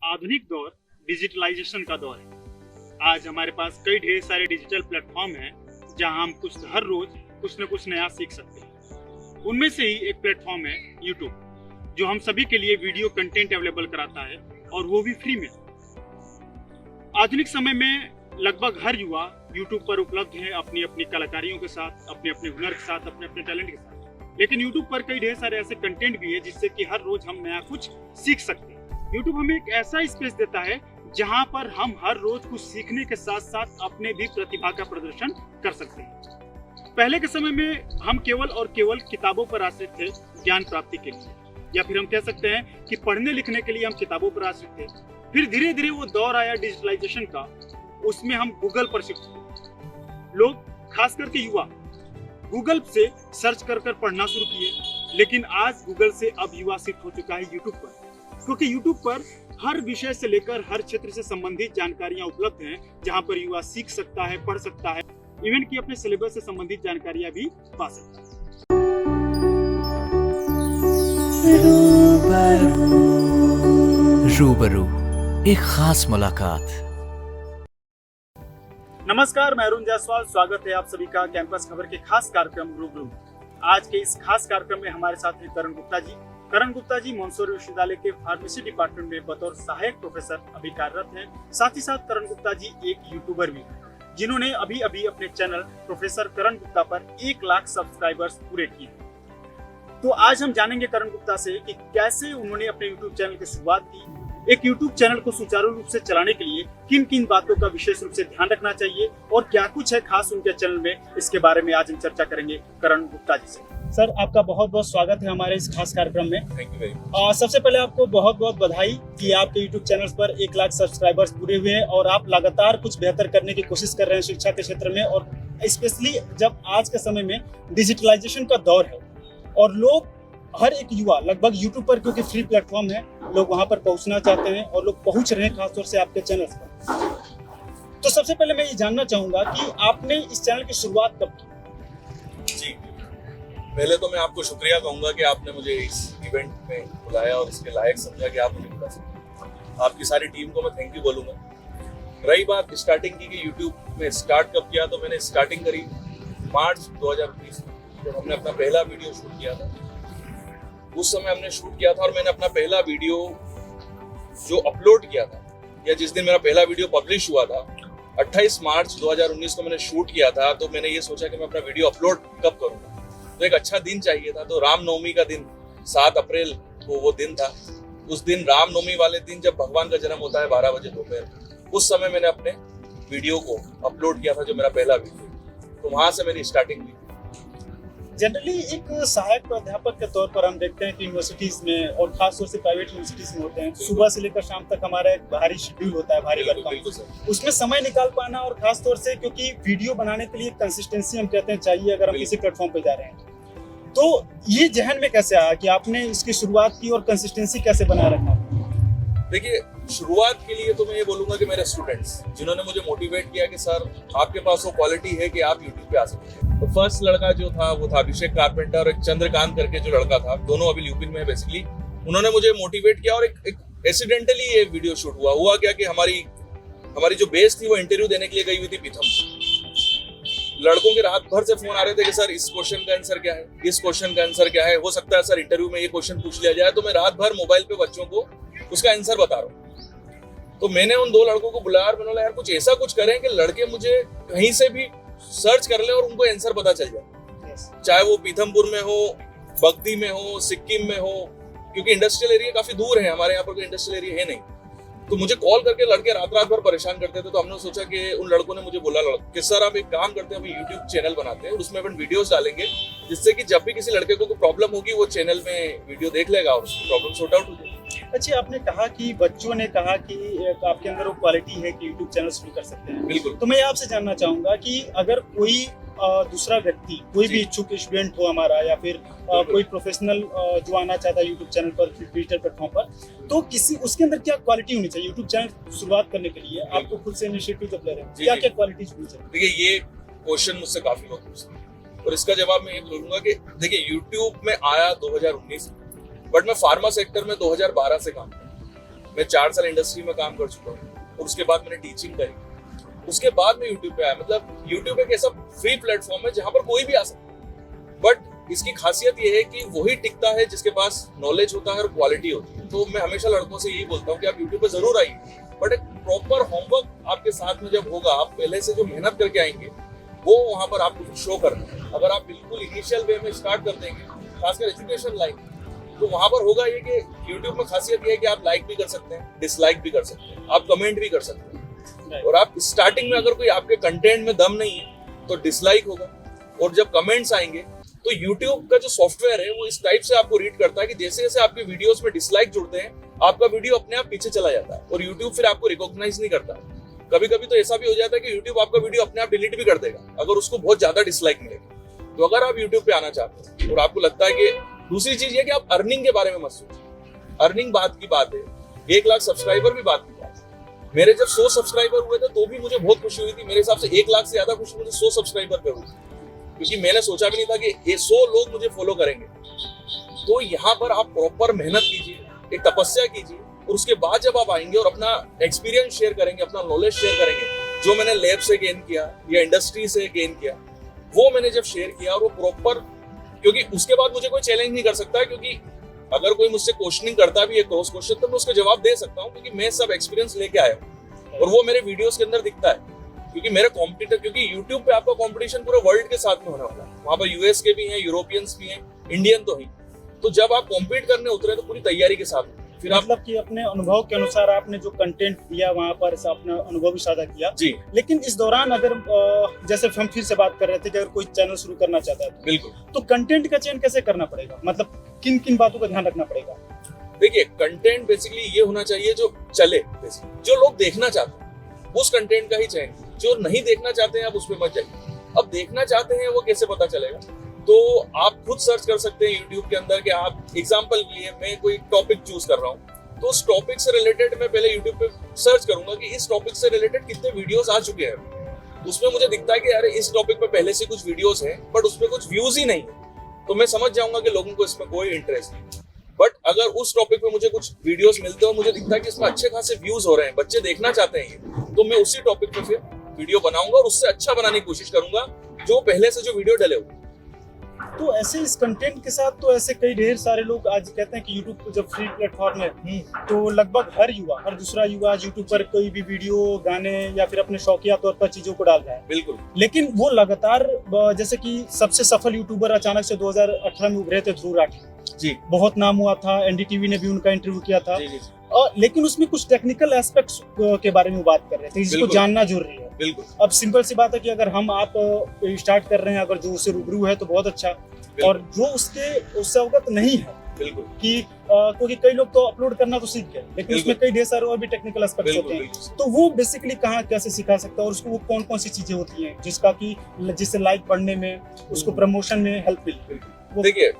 आधुनिक दौर डिजिटलाइजेशन का दौर है। आज हमारे पास कई ढेर सारे डिजिटल प्लेटफॉर्म हैं जहां हम हर रोज कुछ न कुछ नया सीख सकते हैं। उनमें से ही एक प्लेटफॉर्म है यूट्यूब, जो हम सभी के लिए वीडियो कंटेंट अवेलेबल कराता है और वो भी फ्री में। आधुनिक समय में लगभग हर युवा यूट्यूब पर उपलब्ध है अपनी अपनी कलाकारियों के साथ, अपने अपने हुनर के साथ, अपने अपने टैलेंट के साथ। लेकिन यूट्यूब पर कई ढेर सारे ऐसे कंटेंट भी है जिससे कि हर रोज हम नया कुछ सीख सकते हैं। यूट्यूब हमें एक ऐसा स्पेस देता है जहां पर हम हर रोज कुछ सीखने के साथ साथ अपने भी प्रतिभा का प्रदर्शन कर सकते हैं। पहले के समय में हम केवल और केवल किताबों पर आश्रित थे ज्ञान प्राप्ति के लिए, या फिर हम कह सकते हैं कि पढ़ने लिखने के लिए हम किताबों पर आश्रित थे। फिर धीरे धीरे वो दौर आया डिजिटलाइजेशन का, उसमें हम गूगल पर शिफ्ट हुए। लोग खास करके युवा गूगल से सर्च कर पढ़ना शुरू किए, लेकिन आज गूगल से अब युवा शिफ्ट हो चुका है यूट्यूब पर, क्योंकि यूट्यूब पर हर विषय से लेकर हर क्षेत्र से संबंधित जानकारियां उपलब्ध हैं, जहां पर युवा सीख सकता है, पढ़ सकता है, इवन कि अपने सिलेबस से संबंधित जानकारियां भी पा सकता है। रूबरू, एक खास मुलाकात। नमस्कार, मैं अरुण जायसवाल, स्वागत है आप सभी का कैंपस खबर के खास कार्यक्रम रूबरू। आज के इस खास कार्यक्रम में हमारे साथ हैं करण गुप्ता जी। करण गुप्ता जी मोंटेसोरी विश्वविद्यालय के फार्मेसी डिपार्टमेंट में बतौर सहायक प्रोफेसर अभी कार्यरत हैं। साथ ही साथ करण गुप्ता जी एक यूट्यूबर भी हैं, जिन्होंने अभी अभी अपने चैनल प्रोफेसर करण गुप्ता पर 1 लाख सब्सक्राइबर्स पूरे किए। तो आज हम जानेंगे करण गुप्ता से कि कैसे उन्होंने अपने यूट्यूब चैनल की शुरुआत की, एक यूट्यूब चैनल को सुचारू रूप से चलाने के लिए किन किन बातों का विशेष रूप से ध्यान रखना चाहिए और क्या कुछ है खास उनके चैनल में, इसके बारे में आज हम चर्चा करेंगे करण गुप्ता जी से। सर, आपका बहुत बहुत स्वागत है हमारे इस खास कार्यक्रम में। Thank you very much. सबसे पहले आपको बहुत बहुत बधाई कि आपके यूट्यूब चैनल्स पर 1 लाख सब्सक्राइबर्स पूरे हुए हैं और आप लगातार कुछ बेहतर करने की कोशिश कर रहे हैं शिक्षा के क्षेत्र में, और स्पेशली जब आज के समय में डिजिटलाइजेशन का दौर है और लोग हर एक युवा लगभग यूट्यूब पर, क्योंकि फ्री प्लेटफॉर्म है, लोग वहां पर पहुंचना चाहते हैं और लोग पहुंच रहे हैं खासतौर से आपके चैनल्स पर। तो सबसे पहले मैं ये जानना चाहूंगा कि आपने इस चैनल की शुरुआत कब की? जी, पहले तो मैं आपको शुक्रिया कहूंगा कि आपने मुझे इस इवेंट में बुलाया और इसके लायक समझा कि आप मुझे बुला सकें। आपकी सारी टीम को मैं थैंक यू बोलूंगा। रही बात स्टार्टिंग की यूट्यूब में स्टार्ट कब किया, तो मैंने स्टार्टिंग करी मार्च 2019 जब हमने अपना पहला वीडियो शूट किया था। उस समय हमने शूट किया था और मैंने अपना पहला वीडियो जो अपलोड किया था, या जिस दिन मेरा पहला वीडियो पब्लिश हुआ था, 28 मार्च 2019 को मैंने शूट किया था। तो मैंने ये सोचा कि मैं अपना वीडियो अपलोड कब करूंगा, तो एक अच्छा दिन चाहिए था। तो रामनवमी का दिन 7 अप्रैल को वो दिन था। उस दिन रामनवमी वाले दिन जब भगवान का जन्म होता है 12 बजे दोपहर, उस समय मैंने अपने वीडियो को अपलोड किया था, जो मेरा पहला वीडियो। तो वहां से मेरी स्टार्टिंग हुई। जनरली एक सहायक प्राध्यापक के तौर पर हम देखते हैं कि यूनिवर्सिटीज में और खासतौर से प्राइवेट यूनिवर्सिटीज में होते हैं, सुबह से लेकर शाम तक हमारा एक भारी शेड्यूल होता है, भारी वर्क, उसमें समय निकाल पाना, और खासतौर से क्योंकि वीडियो बनाने के लिए कंसिस्टेंसी हम कहते हैं चाहिए अगर हम किसी प्लेटफॉर्म पे जा रहे हैं। तो ये जहन में कैसे आया कि आपने इसकी शुरुआत की और कंसिस्टेंसी कैसे बनाए रखा? देखिए, शुरुआत के लिए तो मैं ये बोलूंगा कि मेरे स्टूडेंट्स जिन्होंने मुझे मोटिवेट किया कि सर आपके पास वो क्वालिटी है कि आप यूट्यूब पे आ सकते हैं। तो फर्स्ट लड़का जो था वो था अभिषेक कारपेंटर, और एक चंद्रकांत करके जो लड़का था, दोनों अभी यूपी में है बेसिकली। उन्होंने मुझे मोटिवेट किया और एक एक्सीडेंटली ये वीडियो शूट हुआ क्या कि हमारी जो बेस थी वो इंटरव्यू देने के लिए गई हुई थी पीथम। लड़कों के रात भर से फोन आ रहे थे कि सर इस क्वेश्चन का आंसर क्या है, इस क्वेश्चन का आंसर क्या है, हो सकता है सर इंटरव्यू में ये क्वेश्चन पूछ लिया जाए। तो मैं रात भर मोबाइल पे बच्चों को उसका आंसर बता रहा हूँ। तो मैंने उन 2 लड़कों को बुलाया और मैंने बोला यार कुछ ऐसा कुछ करें कि लड़के मुझे कहीं से भी सर्च कर ले और उनको आंसर पता चल जाए, चाहे वो पीथमपुर में हो, बगदी में हो, सिक्किम में हो, क्योंकि इंडस्ट्रियल एरिया काफी दूर है, हमारे यहाँ पर कोई इंडस्ट्रियल एरिया है नहीं। तो मुझे कॉल करके लड़के रात भर परेशान करते थे। तो हमने सोचा कि उन लड़कों ने मुझे बोला कि सर आप एक काम करते हैं, हम यूट्यूब चैनल बनाते हैं और उसमें अपन वीडियोस डालेंगे, जिससे कि जब भी किसी लड़के को कोई प्रॉब्लम होगी वो चैनल में वीडियो देख लेगा और उसकी प्रॉब्लम सॉर्ट आउट हो जाएगी। अच्छा, आपने कहा कि बच्चों ने कहा कि आपके अंदर वो क्वालिटी है कि यूट्यूब चैनल शुरू कर सकते हैं। बिल्कुल। तो मैं आपसे जानना चाहूंगा कि अगर कोई दूसरा व्यक्ति, कोई भी इच्छुक स्टूडेंट हो हमारा, या फिर कोई प्रोफेशनल जो आना चाहता है यूट्यूब चैनल पर, डिजिटल प्लेटफॉर्म पर, तो उसके अंदर क्या क्वालिटी होनी चाहिए यूट्यूब चैनल शुरुआत करने के लिए? आपको खुद से इनिशिएटिव जब ले रहे हैं, क्या क्या क्वालिटी होनी चाहिए? देखिए, ये क्वेश्चन मुझसे काफी लोग पूछते हैं और इसका जवाब मैं ये बोलूंगा कि देखिए, यूट्यूब में आया 2019, बट मैं फार्मा सेक्टर में 2012 से काम कर रहा हूं। मैं 4 साल इंडस्ट्री में काम कर चुका हूँ और उसके बाद मैंने टीचिंग करी, उसके बाद मैं यूट्यूब पे आया। मतलब यूट्यूब एक ऐसा फ्री प्लेटफॉर्म है जहाँ पर कोई भी आ सकता है, बट इसकी खासियत ये है कि वही टिकता है जिसके पास नॉलेज होता है और क्वालिटी होती है। तो मैं हमेशा लड़कों से यही बोलता हूँ कि आप यूट्यूब पे जरूर आइए, बट एक प्रॉपर होमवर्क आपके साथ में जब होगा, आप पहले से जो मेहनत करके आएंगे वो वहां पर आपको शो करना है। अगर आप बिल्कुल इनिशियल वे में स्टार्ट कर देंगे, खासकर एजुकेशन लाइन, तो वहां पर होगा ये कि यूट्यूब में खासियत ये है कि आप लाइक भी कर सकते हैं, डिसलाइक भी कर सकते हैं, आप कमेंट भी कर सकते हैं। और आप स्टार्टिंग में अगर कोई आपके कंटेंट में दम नहीं है तो डिसलाइक होगा, और जब कमेंट्स आएंगे तो यूट्यूब का जो सॉफ्टवेयर है वो इस टाइप से आपको रीड करता है कि जैसे जैसे आपके वीडियोस में डिसलाइक जुड़ते हैं, आपका वीडियो अपने आप पीछे चला जाता है और यूट्यूब फिर आपको रिकॉग्नाइज नहीं करता। कभी कभी तो ऐसा भी हो जाता है कि यूट्यूब आपका वीडियो अपने आप डिलीट भी कर देगा अगर उसको बहुत ज्यादा डिसलाइक मिलेगा। तो अगर आप यूट्यूब पे आना चाहते हैं और आपको लगता है कि दूसरी चीज ये कि आप अर्निंग के बारे में मत सोचिए, अर्निंग बात की बात है, 1 लाख सब्सक्राइबर भी बात की बात है। मेरे जब 100 सब्सक्राइबर हुए थे तो भी मुझे बहुत खुशी हुई थी। मेरे हिसाब से 1 लाख से ज्यादा खुशी मुझे 100 सब्सक्राइबर पे हुई, क्योंकि मैंने सोचा भी नहीं था कि ये 100 लोग मुझे फॉलो करेंगे। तो यहाँ पर आप प्रॉपर मेहनत कीजिए, एक तपस्या कीजिए, और उसके बाद जब आप आएंगे और अपना एक्सपीरियंस शेयर करेंगे, अपना नॉलेज शेयर करेंगे, जो मैंने लैब से गेन किया या इंडस्ट्री से गेन किया, वो मैंने जब शेयर किया और वो प्रॉपर, क्योंकि उसके बाद मुझे कोई चैलेंज नहीं कर सकता, क्योंकि अगर कोई मुझसे क्वेश्चनिंग करता भी है क्रॉस क्वेश्चन तो मैं उसका जवाब दे सकता हूँ, क्योंकि मैं सब एक्सपीरियंस लेके आया हूँ और वो मेरे वीडियोस के अंदर दिखता है। क्योंकि मेरे कॉम्पिटिटर, क्योंकि यूट्यूब पे आपका कॉम्पिटिशन पूरे वर्ल्ड के साथ में होने वाला है, वहां पर यूएस के भी हैं, यूरोपियंस भी हैं, इंडियन तो ही। तो जब आप कॉम्पीट करने उतरे तो पूरी तैयारी के साथ फिर आप, मतलब कि अपने अनुभव के अनुसार आपने जो कंटेंट दिया वहाँ पर अपना अनुभव भी साझा किया जी। लेकिन इस दौरान अगर जैसे हम फिर से बात कर रहे थे कि अगर कोई चैनल शुरू करना चाहता है बिल्कुल, तो कंटेंट का चयन कैसे करना पड़ेगा, मतलब किन किन बातों का ध्यान रखना पड़ेगा? देखिए, कंटेंट बेसिकली ये होना चाहिए जो चले, बेसिकली जो लोग देखना चाहते हैं उस कंटेंट का ही चयन। जो नहीं देखना चाहते हैं आप उस पर मत जाइए। अब देखना चाहते हैं वो कैसे पता चलेगा? तो आप खुद सर्च कर सकते हैं यूट्यूब के अंदर कि आप, एग्जांपल के लिए मैं कोई टॉपिक चूज कर रहा हूँ, तो उस टॉपिक से रिलेटेड मैं पहले यूट्यूब पे सर्च करूंगा कि इस टॉपिक से रिलेटेड कितने वीडियोस आ चुके हैं। उसमें मुझे दिखता है कि अरे इस टॉपिक पे पहले से कुछ वीडियोस हैं बट उसमें कुछ व्यूज ही नहीं है, तो मैं समझ जाऊंगा कि लोगों को इसमें कोई इंटरेस्ट नहीं। बट अगर उस टॉपिक पे मुझे कुछ वीडियोस मिलते हो, मुझे दिखता है कि इसमें अच्छे खासे व्यूज हो रहे हैं, बच्चे देखना चाहते हैं ये, तो मैं उसी टॉपिक पे फिर वीडियो बनाऊंगा और उससे अच्छा बनाने की कोशिश करूंगा जो पहले से जो वीडियो डले हुए। तो ऐसे इस कंटेंट के साथ तो ऐसे कई ढेर सारे लोग आज कहते हैं कि यूट्यूब जब फ्री प्लेटफॉर्म है तो लगभग हर दूसरा युवा आज यूट्यूब पर कोई भी वीडियो, गाने या फिर अपने शौकिया तौर पर चीजों को डाल रहा है। बिल्कुल। लेकिन वो लगातार, जैसे कि सबसे सफल यूट्यूबर अचानक से 2018 में उभरे थे ध्रुव राठी जी, बहुत नाम हुआ था, एनडीटीवी ने भी उनका इंटरव्यू किया था। जी। लेकिन उसमें कुछ टेक्निकल एस्पेक्ट्स के बारे में बात कर रहे थे जिसको जानना जरूरी है। बिल्कुल। अब सिंपल सी बात है कि अगर हम आप स्टार्ट कर रहे हैं, अगर जो उससे रूबरू है तो बहुत अच्छा, और जो उससे अवगत नहीं है, बिल्कुल, कि क्योंकि कई लोग तो अपलोड करना तो सीख गए लेकिन उसमें कई ढेर सारे और भी टेक्निकल एस्पेक्ट्स होते हैं, तो वो बेसिकली कहाँ कैसे सिखा सकता है और उसको वो कौन कौन सी चीजें होती हैं जिससे लाइक बढ़ने में, उसको प्रमोशन में हेल्प मिले। देखिए,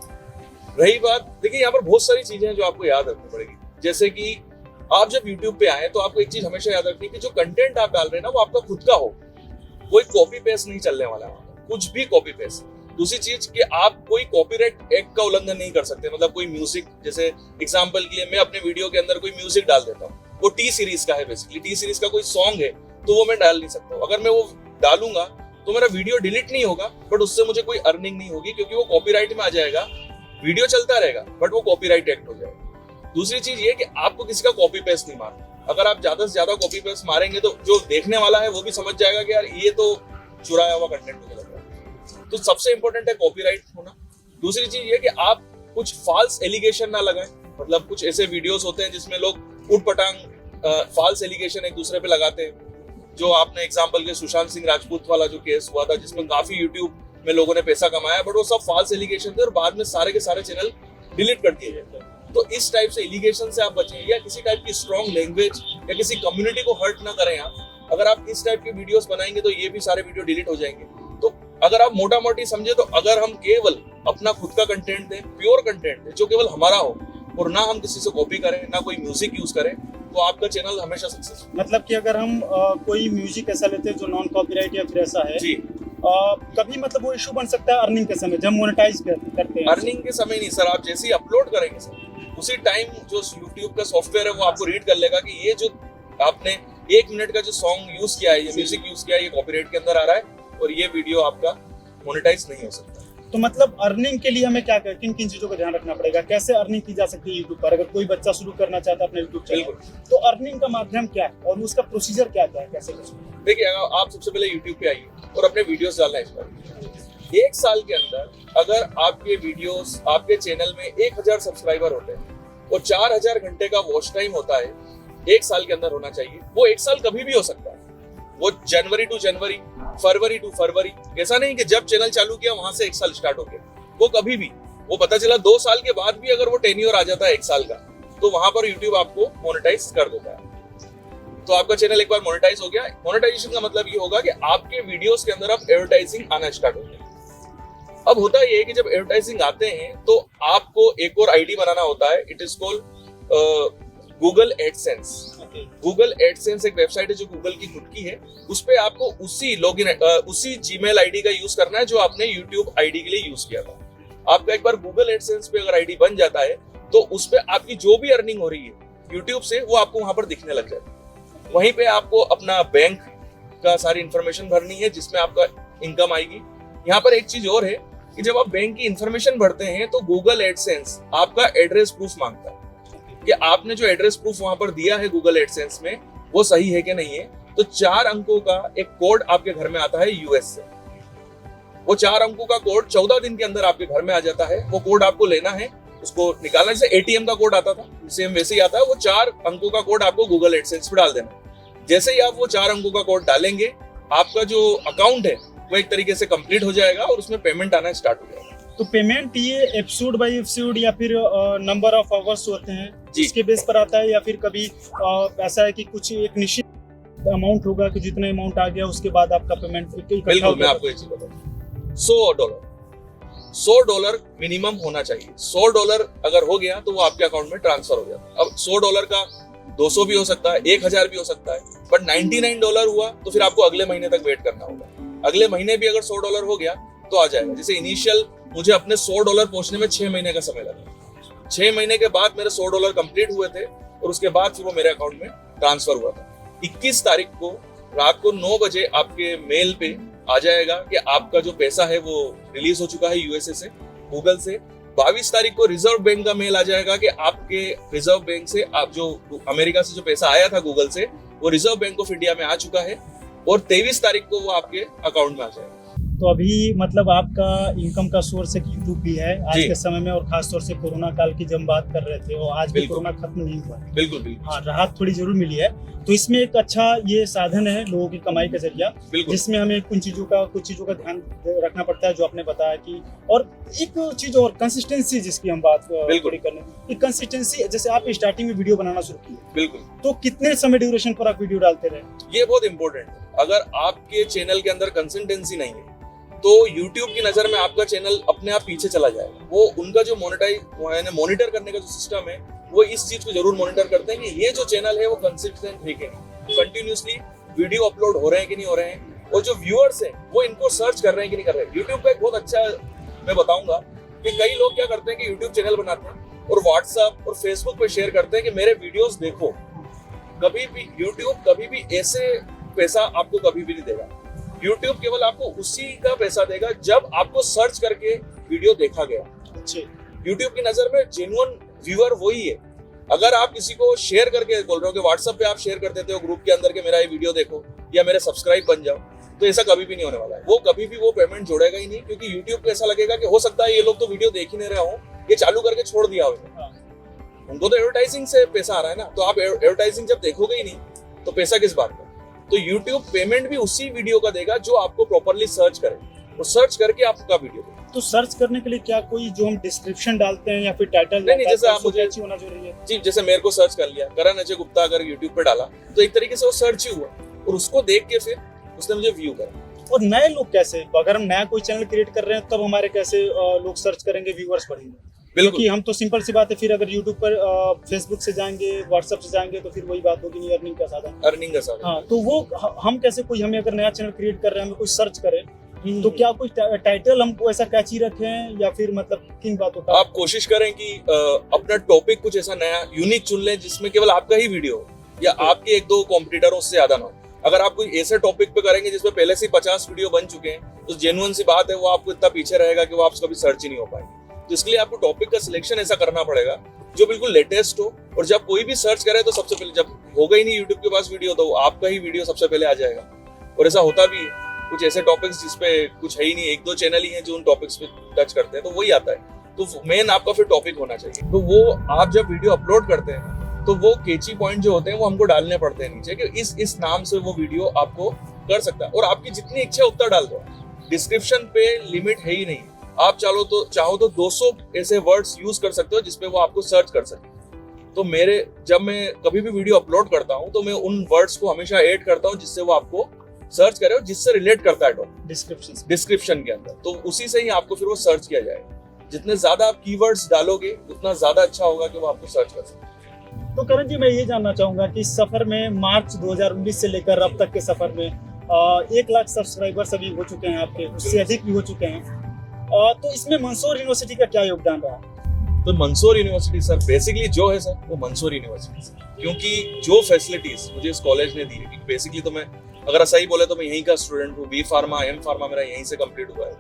रही बात, देखिए यहाँ पर बहुत सारी चीजें हैं जो आपको याद रखनी पड़ेगी। जैसे कि आप जब YouTube पे आए तो आपको एक चीज हमेशा याद रखनी है कि जो कंटेंट आप डाल रहे हैं ना वो आपका खुद का हो, कोई कॉपी पेस्ट नहीं चलने वाला है, कुछ भी कॉपी पेस्ट। दूसरी चीज कि आप कोई कॉपीराइट एक्ट का उल्लंघन नहीं कर सकते। मतलब कोई म्यूजिक, जैसे एग्जांपल के लिए मैं अपने वीडियो के अंदर कोई म्यूजिक डाल देता हूँ, वो टी सीरीज का है, बेसिकली टी सीरीज का कोई सॉन्ग है तो वो मैं डाल नहीं सकता हूँ। अगर मैं वो डालूंगा तो मेरा वीडियो डिलीट नहीं होगा बट उससे मुझे कोई अर्निंग नहीं होगी, क्योंकि वो कॉपीराइट में आ जाएगा। वीडियो चलता रहेगा बट वो कॉपीराइट एक्ट हो जाएगा। दूसरी चीज ये कि आपको किसी का कॉपी पेस्ट नहीं मारना। अगर आप ज्यादा से ज्यादा कॉपी पेस्ट मारेंगे तो जो देखने वाला है वो भी समझ जाएगा कि यार ये तो चुराया हुआ कंटेंट मुझे लग रहा है। तो सबसे इंपॉर्टेंट है कॉपीराइट होना। दूसरी चीज ये कि आप कुछ फॉल्स एलिगेशन ना लगाएं। मतलब कुछ ऐसे वीडियोस होते हैं जिसमें लोग उठपटांग फॉल्स एलिगेशन एक दूसरे पे लगाते हैं, जो आपने एग्जांपल के सुशांत सिंह राजपूत वाला जो केस हुआ था जिसमें काफी यूट्यूब में लोगों ने पैसा कमाया, बट वो सब फॉल्स एलिगेशन थे और बाद में सारे के सारे चैनल डिलीट कर दिए गए। तो इस टाइप से एलिगेशन से आप बचें, या किसी टाइप की स्ट्रॉन्ग लैंग्वेज या किसी कम्युनिटी को हर्ट ना करें आप। अगर आप इस टाइप के वीडियोस बनाएंगे तो ये भी सारे वीडियो डिलीट हो जाएंगे। तो अगर आप मोटा मोटी समझे तो अगर हम केवल अपना खुद का कंटेंट दें, प्योर कंटेंट दें जो केवल हमारा हो, और ना हम किसी से कॉपी करें, ना कोई म्यूजिक यूज करें, तो आपका चैनल हमेशा सक्सेस। मतलब कि अगर हम कोई म्यूजिक ऐसा लेते हैं जो नॉन कॉपीराइट या फिर ऐसा है जी, कभी मतलब वो इशू बन सकता है अर्निंग के समय जब मोनेटाइज करते हैं। अर्निंग के समय नहीं सर, आप जैसे ही अपलोड करेंगे सर उसी टाइम जो YouTube का सॉफ्टवेयर है वो आपको रीड कर लेगा कि ये जो आपने 1 मिनट का जो सॉन्ग यूज किया है, ये म्यूजिक यूज किया है, ये कॉपीराइट के अंदर आ रहा है और ये वीडियो आपका मोनेटाइज नहीं हो सकता। तो मतलब अर्निंग के लिए हमें क्या किन किन चीजों का ध्यान रखना पड़ेगा, कैसे अर्निंग की जा सकती है यूट्यूब पर? अगर कोई बच्चा शुरू करना चाहता है अपने यूट्यूब चैनल, तो अर्निंग का माध्यम क्या है और उसका प्रोसीजर क्या है, कैसे कर सकते हैं? देखिए, आप सबसे पहले यूट्यूब पे आइए और अपने वीडियोस डालना इस पर। 1 साल के अंदर अगर आपके वीडियोस, आपके चैनल में 1000 सब्सक्राइबर होते हैं और 4000 घंटे का वॉच टाइम होता है, 1 साल के अंदर होना चाहिए। वो 1 साल कभी भी हो सकता है, वो जनवरी टू जनवरी, फरवरी टू फरवरी, ऐसा नहीं कि जब चैनल चालू किया वहां से 1 साल स्टार्ट हो गया। वो कभी भी, वो पता चला 2 साल के बाद भी अगर वो टेन्योर आ जाता है 1 साल का, तो वहां पर यूट्यूब आपको मोनेटाइज कर देता है। तो आपका चैनल एक बार मोनेटाइज हो गया। मोनेटाइजेशन का मतलब ये होगा कि आपके वीडियोस के अंदर अब एडवर्टाइजिंग आना स्टार्ट हो गया। अब होता ये है कि जब एडवर्टाइजिंग आते हैं तो आपको एक और आईडी बनाना होता है। It is called Google AdSense. Google AdSense एक वेबसाइट है जो गूगल की खुद की है। उस पे आपको उसी लॉगिन, उसी जीमेल आईडी का यूज करना है जो आपने यूट्यूब आईडी के लिए यूज किया था। आपका एक बार गूगल एडसेंस पे अगर आईडी बन जाता है तो उस पे आपकी जो भी अर्निंग हो रही है यूट्यूब से वो आपको वहां पर दिखने लग जाती है। वहीं पे आपको अपना बैंक का सारी इंफॉर्मेशन भरनी है जिसमें आपका इनकम आएगी। यहाँ पर एक चीज और है कि जब आप बैंक की इंफॉर्मेशन भरते हैं तो गूगल एडसेंस आपका एड्रेस प्रूफ मांगता है कि आपने जो एड्रेस प्रूफ वहां पर दिया है गूगल एडसेंस में वो सही है कि नहीं है। तो 4 अंकों का एक कोड आपके घर में आता है यूएस से। वो 4 अंकों का कोड 14 दिन के अंदर आपके घर में आ जाता है। वो कोड आपको लेना है, उसको निकालना, जैसे एटीएम का कोड आता था सेम वैसे ही आता है। वो 4 अंकों का कोड आपको गूगल एडसेंस पे डाल देना। जैसे ही आप वो 4 अंकों का कोड डालेंगे, आपका जो अकाउंट है वो एक तरीके से कंप्लीट हो जाएगा और उसमें पेमेंट आना स्टार्ट हो जाएगा। तो पेमेंट ये एपिसोड बाय एपिसोड या फिर नंबर ऑफ आवर्स होते हैं इसके बेस पर आता है, या फिर कभी ऐसा है कि कुछ एक निश्चित अमाउंट होगा कि जितना अमाउंट आ गया उसके बाद आपका पेमेंट इकट्ठा हो? मैं आपको एक चीज बताऊं, $100 मिनिमम होना चाहिए। $100 अगर हो गया तो वो आपके अकाउंट में ट्रांसफर हो जाता है। अब $100 का 200 भी हो सकता है, 1000 भी हो सकता है, बट $99 हुआ तो फिर आपको अगले महीने तक वेट करना होगा। अगले महीने भी अगर $100 हो गया तो आ जाएगा। जैसे इनिशियल मुझे अपने $100 पहुंचने में 6 महीने का समय लगा। 6 महीने के बाद मेरे $100 कंप्लीट हुए थे और उसके बाद फिर वो मेरे अकाउंट में ट्रांसफर हुआ था। 21 तारीख को रात को 9 बजे आपके मेल पे आ जाएगा कि आपका जो पैसा है वो रिलीज हो चुका है यूएसए से, गूगल से। 22 तारीख को रिजर्व बैंक का मेल आ जाएगा कि आपके रिजर्व बैंक से, आप जो अमेरिका से जो पैसा आया था गूगल से, वो रिजर्व बैंक ऑफ इंडिया में आ चुका है और 23 तारीख को वो आपके अकाउंट में आ जाएगा। तो अभी मतलब आपका इनकम का सोर्स एक यूट्यूब भी है आज के समय में, और खास तौर से कोरोना काल की जब हम बात कर रहे थे और आज भी कोरोना खत्म नहीं हुआ है। बिल्कुल। हाँ, राहत थोड़ी जरूर मिली है। तो इसमें एक अच्छा ये साधन है लोगों की कमाई का जरिया, जिसमें हमें कुछ चीजों का ध्यान रखना पड़ता है जो आपने बताया कि, और एक चीज और कंसिस्टेंसी जिसकी हम बात थोड़ी करने की, कंसिस्टेंसी। जैसे आप स्टार्टिंग में वीडियो बनाना शुरू किए, बिल्कुल, तो कितने समय ड्यूरेशन पर आप वीडियो डालते रहे? ये बहुत इंपॉर्टेंट है। अगर आपके चैनल के अंदर कंसिस्टेंसी नहीं है तो YouTube की नजर में आपका चैनल अपने आप पीछे चला जाएगा। वो उनका जो मॉनिटर करने का जो सिस्टम है वो इस चीज को जरूर मॉनिटर करते हैं कि ये जो चैनल है वो कंसिस्टेंट है कि नहीं, कंटिन्यूअसली वीडियो अपलोड हो रहे हैं कि नहीं हो रहे हैं, और जो व्यूअर्स हैं वो इनको सर्च कर रहे हैं कि नहीं कर रहे हैं। YouTube का एक बहुत अच्छा मैं बताऊंगा कि कई लोग क्या करते हैं कि YouTube चैनल बनाते हैं और WhatsApp और Facebook पे शेयर करते हैं कि मेरे वीडियोस देखो। कभी भी YouTube कभी भी ऐसे पैसा आपको कभी भी नहीं देगा। YouTube केवल आपको उसी का पैसा देगा जब आपको सर्च करके वीडियो देखा गया। YouTube की नजर में जेन्युइन व्यूअर वही है। अगर आप किसी को शेयर करके बोल रहे हो कि व्हाट्सएप पे आप शेयर कर देते हो ग्रुप के अंदर के मेरा ये वीडियो देखो या मेरे सब्सक्राइब बन जाओ, तो ऐसा कभी भी नहीं होने वाला है। वो कभी भी वो पेमेंट जोड़ेगा ही नहीं, क्योंकि YouTube को ऐसा लगेगा कि हो सकता है ये लोग तो वीडियो देख ही नहीं रहे हो, ये चालू करके छोड़ दिया हो। उनको तो एडवर्टाइजिंग से पैसा आ रहा है ना, तो आप एडवर्टाइजिंग जब देखोगे ही नहीं तो पैसा किस बात का? तो YouTube पेमेंट भी उसी वीडियो का देगा जो आपको प्रॉपर्ली सर्च करे, और सर्च करके आपका वीडियो देगा। तो सर्च करने के लिए क्या कोई जो हम डिस्क्रिप्शन डालते हैं या फिर टाइटल? नहीं, जैसे आप मुझे अच्छी होना जरूरी है जी। जैसे मेरे को सर्च कर लिया करण अजय गुप्ता अगर YouTube पे डाला तो एक तरीके से वो सर्च ही हुआ, और उसको देख के फिर उसने मुझे व्यू करा। और नए लोग कैसे, अगर हम नया कोई चैनल क्रिएट कर रहे हैं तब हमारे कैसे लोग सर्च करेंगे, व्यूअर्स बढ़ेंगे? क्योंकि हम तो सिंपल सी बात है, फिर अगर YouTube पर फेसबुक से जाएंगे, व्हाट्सएप से जाएंगे, तो फिर वही बात होगी नहीं, अर्निंग का साधन। अर्निंग का साधन। हाँ, तो वो हम कैसे, कोई हमें अगर नया चैनल क्रिएट कर रहे हैं, हमें कोई सर्च करे तो क्या कुछ टाइटल हमको ऐसा कैची रखें या फिर मतलब किन बातों का? आप कोशिश करें कि अपना टॉपिक कुछ ऐसा नया यूनिक चुन लें जिसमें केवल आपका ही वीडियो हो या आपके एक दो कॉम्पिटिटर उससे ज्यादा ना हो। अगर आप कोई ऐसे टॉपिक पे करेंगे जिसमें पहले से 50 वीडियो बन चुके हैं तो जेन्युइन सी बात है वो आपको इतना पीछे रहेगा कि वो आप कभी सर्च ही नहीं हो पाएंगे। तो इसलिए आपको टॉपिक का सिलेक्शन ऐसा करना पड़ेगा जो बिल्कुल लेटेस्ट हो, और जब कोई भी सर्च करे तो सबसे पहले, जब होगा ही नहीं यूट्यूब के पास वीडियो, तो आपका ही वीडियो सबसे पहले आ जाएगा। और ऐसा होता भी है, कुछ ऐसे टॉपिक्स जिसपे कुछ है ही नहीं, एक दो चैनल ही हैं जो उन टॉपिक्स पे टच करते हैं, तो वही आता है। तो मेन आपका फिर टॉपिक होना चाहिए। तो वो आप जब वीडियो अपलोड करते हैं तो वो केची पॉइंट जो होते हैं वो हमको डालने पड़ते हैं नीचे कि इस नाम से वो वीडियो आपको कर सकता है। और आपकी जितनी इच्छा उतना डाल दो, डिस्क्रिप्शन पे लिमिट है ही नहीं। आप चाहो तो 200 ऐसे वर्ड्स यूज कर सकते हो जिसपे वो आपको सर्च कर सके। तो जब मैं कभी भी वीडियो अपलोड करता हूँ तो मैं उन वर्ड्स को हमेशा ऐड करता हूँ जिससे वो आपको सर्च करे और जिससे रिलेट करता है टॉपिक डिस्क्रिप्शन के अंदर, तो उसी से ही आपको फिर वो सर्च किया जाएगा। जितने ज्यादा आप कीवर्ड्स डालोगे उतना ज्यादा अच्छा होगा कि वो आपको सर्च कर सके। तो करण जी, मैं ये जानना चाहूंगा कि इस सफर में मार्च 2019 से लेकर अब तक के सफर में 1 लाख सब्सक्राइबर्स अभी हो चुके हैं आपके, उससे अधिक भी हो चुके हैं। तो इसमें मंसूर यूनिवर्सिटी का क्या योगदान रहा? तो मंसूर यूनिवर्सिटी सर बेसिकली जो है सर वो मंसूर यूनिवर्सिटी सर, क्योंकि जो फैसिलिटीज मुझे इस कॉलेज ने दी है, बेसिकली तो मैं अगर सही बोले तो मैं यहीं का स्टूडेंट हूँ। बी फार्मा एम फार्मा मेरा यहीं से कंप्लीट हुआ है,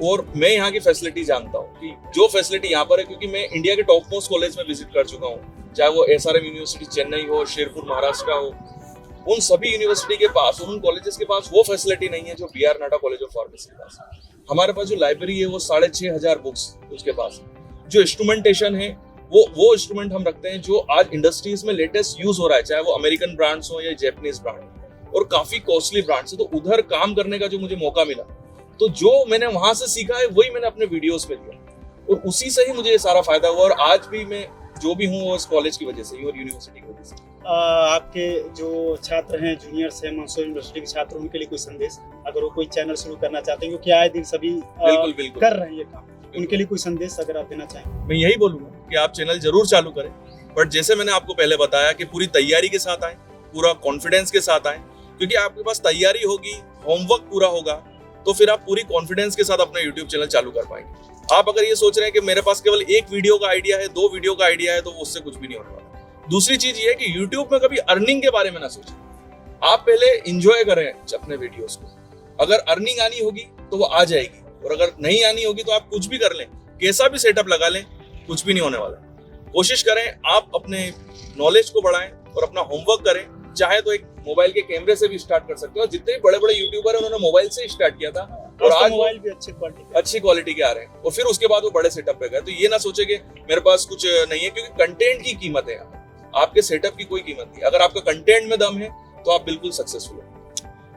और मैं यहाँ की फैसिलिटी जानता हूँ कि जो फैसिलिटी यहाँ पर है, क्योंकि मैं इंडिया के टॉप मोस्ट कॉलेज में विजिट कर चुका हूँ, चाहे वो SRM यूनिवर्सिटी चेन्नई हो, शेरपुर महाराष्ट्र हो, उन सभी यूनिवर्सिटी के पास, उन कॉलेजेस के पास वो फैसिलिटी नहीं है जो BR Nada college of pharmacy के पास है। हमारे पास जो लाइब्रेरी है वो 6,500 बुक्स उसके पास है। जो इंस्ट्रूमेंटेशन है वो इंस्ट्रूमेंट हम रखते हैं जो आज इंडस्ट्रीज में लेटेस्ट यूज हो रहा है, चाहे वो अमेरिकन ब्रांड्स हो या जैपनीज ब्रांड, और काफी कॉस्टली ब्रांड्स है। तो उधर काम करने का जो मुझे मौका मिला, तो जो मैंने वहां से सीखा है वही मैंने अपने वीडियोस पे दिया, और उसी से ही मुझे ये सारा फायदा हुआ। और आज भी मैं जो भी हूँ वो इस कॉलेज की वजह से ही और यूनिवर्सिटी की वजह से। आपके जो छात्र हैं, जूनियर्स हैं, मंसूर यूनिवर्सिटी के छात्र, उनके लिए कोई संदेश, अगर वो कोई चैनल शुरू करना चाहते हैं, क्योंकि आए दिन सभी बिल्कुल कर रहे हैं ये काम, उनके लिए कोई संदेश अगर आप देना चाहें? मैं यही बोलूंगा कि आप चैनल जरूर चालू करें, बट जैसे मैंने आपको पहले बताया कि पूरी तैयारी के साथ आए, पूरा कॉन्फिडेंस के साथ आए, क्योंकि आपके पास तैयारी होगी, होमवर्क पूरा होगा, तो फिर आप पूरी कॉन्फिडेंस के साथ अपना यूट्यूब चैनल चालू कर पाएंगे। आप अगर ये सोच रहे हैं कि मेरे पास केवल एक वीडियो का आइडिया है, 2 वीडियो का आइडिया है, तो उससे कुछ भी नहीं होने वाला। दूसरी चीज ये है कि यूट्यूब में कभी अर्निंग के बारे में ना सोचें। आप पहले इंजॉय करें अपने वीडियोस को। अगर अर्निंग आनी होगी तो वो आ जाएगी, और अगर नहीं आनी होगी तो आप कुछ भी कर लें, कैसा भी सेटअप लगा लें, कुछ भी नहीं होने वाला। कोशिश करें आप अपने नॉलेज को बढ़ाएं और अपना होमवर्क करें। चाहे तो एक मोबाइल के कैमरे से भी स्टार्ट कर सकते हो। जितने बड़े बड़े यूट्यूबर हैं उन्होंने मोबाइल से स्टार्ट किया था, और आज मोबाइल भी अच्छी क्वालिटी के आ रहे हैं, और फिर उसके बाद वो बड़े सेटअप पे गए। तो ये ना सोचे कि मेरे पास कुछ नहीं है, क्योंकि कंटेंट की कीमत है, आपके सेटअप की कोई कीमत नहीं। अगर आपका कंटेंट में दम है तो आप बिल्कुल सक्सेसफुल हैं।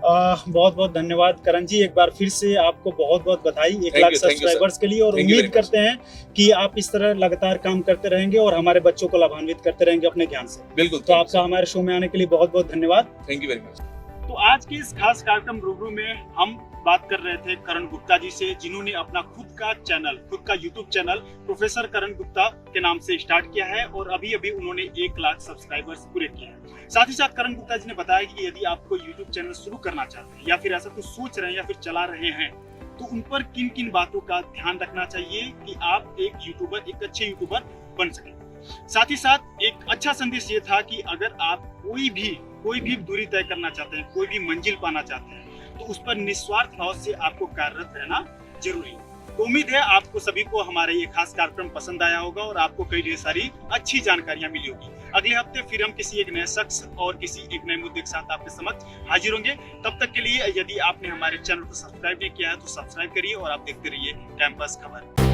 बहुत बहुत धन्यवाद करण जी, एक बार फिर से आपको बहुत बहुत बधाई 1 लाख सब्सक्राइबर्स के लिए, और उम्मीद करते हैं कि आप इस तरह लगातार काम करते रहेंगे और हमारे बच्चों को लाभान्वित करते रहेंगे अपने ज्ञान से। बिल्कुल। तो आपका हमारे शो में आने के लिए बहुत बहुत धन्यवाद। Thank you very much. तो आज के इस खास कार्यक्रम रूबरू में हम बात कर रहे थे करण गुप्ता जी से, जिन्होंने अपना खुद का यूट्यूब चैनल प्रोफेसर करण गुप्ता के नाम से स्टार्ट किया है, और अभी अभी उन्होंने 1 लाख सब्सक्राइबर्स पूरे किए हैं। साथ ही साथ करण गुप्ता जी ने बताया कि यदि आपको यूट्यूब चैनल शुरू करना चाहते हैं, या फिर ऐसा कुछ सोच रहे हैं या फिर चला रहे हैं, तो उन पर किन किन बातों का ध्यान रखना चाहिए कि आप एक अच्छे यूट्यूबर बन सके। साथ ही साथ एक अच्छा संदेश ये था कि अगर आप कोई भी दूरी तय करना चाहते हैं, कोई भी मंजिल पाना चाहते हैं, तो उस पर निस्वार्थ भाव से आपको कार्यरत रहना जरूरी है। तो उम्मीद है आपको सभी को हमारा ये खास कार्यक्रम पसंद आया होगा और आपको कई ढेर सारी अच्छी जानकारियां मिली होगी। अगले हफ्ते फिर हम किसी एक नए शख्स और किसी एक नए मुद्दे के साथ आपके समक्ष हाजिर होंगे। तब तक के लिए यदि आपने हमारे चैनल को सब्सक्राइब नहीं किया है तो सब्सक्राइब करिए, और आप देखते रहिए कैंपस खबर।